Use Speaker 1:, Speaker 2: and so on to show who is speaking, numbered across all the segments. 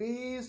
Speaker 1: 20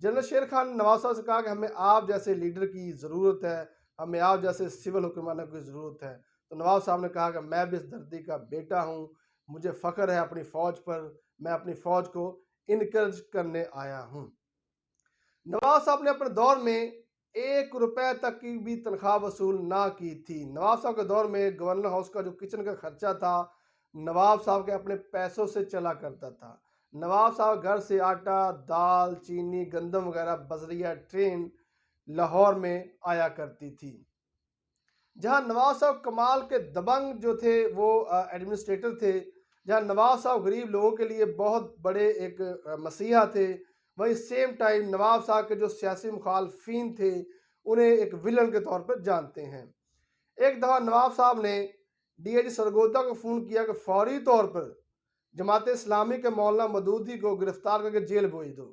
Speaker 1: general शेर खान ने नवाब साहब से कहा कि हमें आप जैसे लीडर की ज़रूरत है, हमें आप जैसे सिविल हुक्मरानों की ज़रूरत है। तो नवाब साहब ने कहा कि मैं भी इस धरती का बेटा हूँ, मुझे फ़ख्र है अपनी फ़ौज पर, मैं अपनी फ़ौज को इनकरेज करने आया हूँ। नवाब साहब ने अपने दौर में 1 रुपए तक की भी तनख्वाह वसूल ना की थी। नवाब साहब के दौर में गवर्नर हाउस का जो किचन का खर्चा था, नवाब साहब के अपने पैसों से चला करता था। नवाब साहब घर से आटा, दाल, चीनी, गंदम वगैरह बजरिया ट्रेन लाहौर में आया करती थी। जहाँ नवाब साहब कमाल के दबंग जो थे वो एडमिनिस्ट्रेटर थे, जहाँ नवाब साहब गरीब लोगों के लिए बहुत बड़े एक मसीहा थे, वहीं सेम टाइम नवाब साहब के जो सियासी मुखालफिन थे उन्हें एक विलन के तौर पर जानते हैं। एक दफ़ा नवाब साहब ने डीआईजी सरगोदा को फ़ोन किया कि फौरी तौर पर जमात इस्लामी के मौलाना मदूदी को गिरफ्तार करके जेल भेज दो।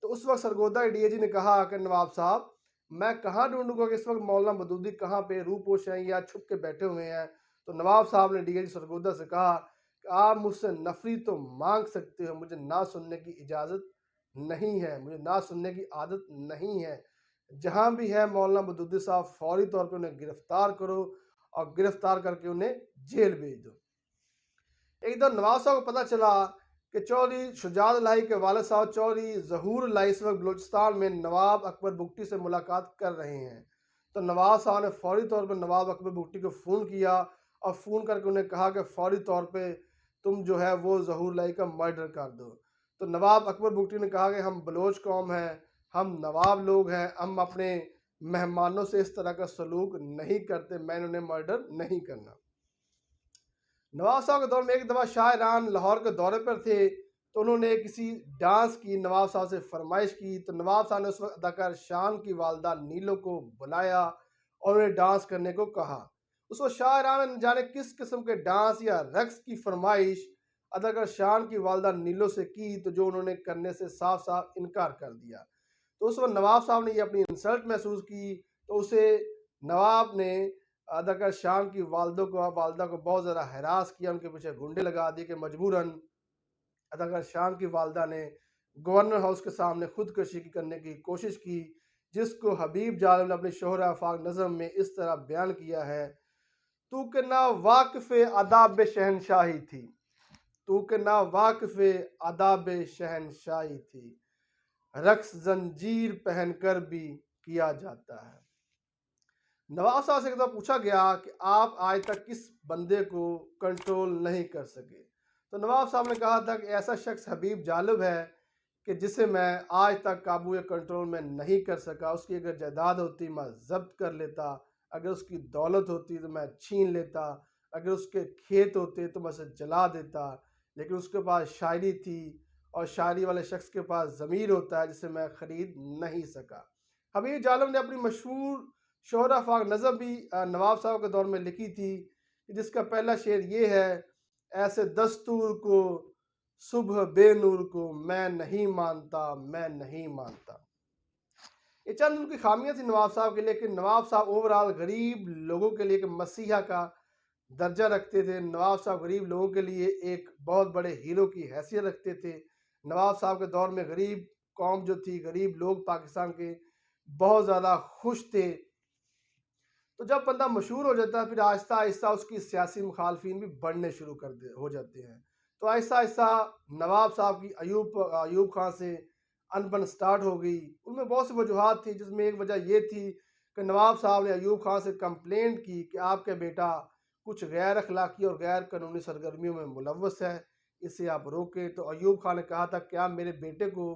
Speaker 1: तो उस वक्त सरगोदा के डीआईजी ने कहा कि नवाब साहब, मैं कहाँ ढूंढूंगा कि इस वक्त मौलाना मदूदी कहाँ पे रूपोश हैं या छुप के बैठे हुए हैं। तो नवाब साहब ने डीआईजी सरगोदा से कहा कि आप मुझसे नफरी तो मांग सकते हो, मुझे ना सुनने की इजाज़त नहीं है, मुझे ना सुनने की आदत नहीं है। जहाँ भी है मौलाना मदूदी साहब, फौरी तौर पर उन्हें गिरफ्तार करो और गिरफ्तार करके उन्हें जेल भेज दो। एक दिन नवाब साहब को पता चला कि चौधरी शुजात इलाही के वालिद साहब चौधरी ज़हूर इलाही इस वक्त बलूचिस्तान में नवाब अकबर बुगटी से मुलाकात कर रहे हैं। तो नवाब साहब ने फौरी तौर पर नवाब अकबर बुगटी को फ़ोन किया और फ़ोन करके उन्हें कहा कि फौरी तौर पे तुम जो है वो ज़हूर इलाही का मर्डर कर दो। तो नवाब अकबर बुगटी ने कहा कि हम बलोच कौम हैं, हम नवाब लोग हैं, हम अपने मेहमानों से इस तरह का सलूक नहीं करते, मैंने उन्हें मर्डर नहीं करना। नवाब साहब के दौर में एक दफ़ा शाह ईरान लाहौर के दौरे पर थे, तो उन्होंने किसी डांस की नवाब साहब से फरमाइश की। तो नवाब साहब ने उस वक्त अदाकार शान की वालदा नीलो को बुलाया और उन्हें डांस करने को कहा। उस वक्त शाह ईरान ने जाने किस किस्म के डांस या रक्स की फरमाइश अदाकार शान की वालदा नीलो से की, तो जो उन्होंने करने से साफ साफ इनकार कर दिया। तो उस वक्त नवाब साहब ने ये अपनी इंसल्ट महसूस की, तो उसे नवाब ने अदाकार शान की वालदा को बहुत ज़्यादा हरास किया, उनके पीछे गुंडे लगा दिए कि मजबूरन अदाकार शान की वालदा ने गवर्नर हाउस के सामने खुदकशी करने की कोशिश की, जिसको हबीब जालम ने अपनी शोहरा आफाक नज़म में इस तरह बयान किया है, तू के ना वाकिफ़ आदाब शहनशाही थी, तू के ना वाकिफ़ आदाब शहनशाही थी, रक्स जंजीर पहनकर भी किया जाता है। नवाब साहब से एक दफ़ा पूछा गया कि आप आज तक किस बंदे को कंट्रोल नहीं कर सके। तो नवाब साहब ने कहा था कि ऐसा शख्स हबीब जालिब है कि जिसे मैं आज तक काबू या कंट्रोल में नहीं कर सका। उसकी अगर जायदाद होती मैं जब्त कर लेता, अगर उसकी दौलत होती तो मैं छीन लेता, अगर उसके खेत होते तो मैं उसे जला देता, लेकिन उसके पास शायरी थी और शायरी वाले शख्स के पास ज़मीर होता है जिसे मैं ख़रीद नहीं सका। हबीब जालिब ने अपनी मशहूर शोहरा आफाक नज़म भी नवाब साहब के दौर में लिखी थी, जिसका पहला शेर ये है, ऐसे दस्तूर को सुबह बेनूर को मैं नहीं मानता, मैं नहीं मानता। ये चंद उनकी खामियां थी नवाब साहब के लिए, लेकिन नवाब साहब ओवरऑल गरीब लोगों के लिए एक मसीहा का दर्जा रखते थे। नवाब साहब गरीब लोगों के लिए एक बहुत बड़े हीरो की हैसियत रखते थे। नवाब साहब के दौर में गरीब कौम जो थी, गरीब लोग पाकिस्तान के बहुत ज़्यादा खुश थे। तो जब बंदा मशहूर हो जाता है फिर आहिस्ता आहिस्ता उसकी सियासी मुखालफिन भी बढ़ने शुरू हो जाते हैं। तो आहिस्ता आहिस्ता नवाब साहब की अयूब खान से अनबन स्टार्ट हो गई। उनमें बहुत सी वजूहत थी, जिसमें एक वजह ये थी कि नवाब साहब ने अयूब खान से कंप्लेंट की कि आपके बेटा कुछ गैर अखलाकी और गैर कानूनी सरगर्मियों में मुलव्वस है, इसे आप रोकें। तो अयूब खान ने कहा था क्या मेरे बेटे को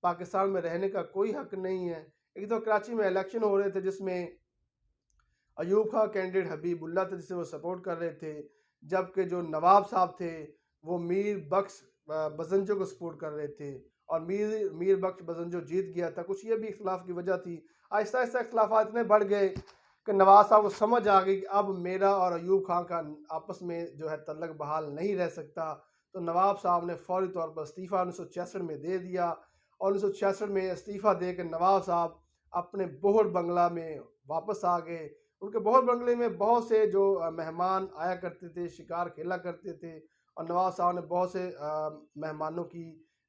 Speaker 1: पाकिस्तान में रहने का कोई हक नहीं है। एक तो कराची में इलेक्शन हो रहे थे जिसमें अयूब खां कैंडिडेट हबीबुल्ला थे जिसे वो सपोर्ट कर रहे थे, जबकि जो नवाब साहब थे वो मीर बख्श बजंजो को सपोर्ट कर रहे थे और मीर बख्श बजंजो जीत गया था। कुछ ये भी इख्तलाफ की वजह थी। आहिस्ता आहिस्ता इख्तलाफात इतने बढ़ गए कि नवाब साहब को समझ आ गई कि अब मेरा और अयूब खान का आपस में जो है तल्लक बहाल नहीं रह सकता। तो नवाब साहब ने फौरी तौर पर इस्तीफ़ा 1966 में दे दिया और 1966 में इस्तीफ़ा दे के नवाब साहब अपने बोहड़ बंगला में वापस आ गए। उनके बोहड़ बंगले में बहुत से जो मेहमान आया करते थे, शिकार खेला करते थे और नवाब साहब ने बहुत से मेहमानों की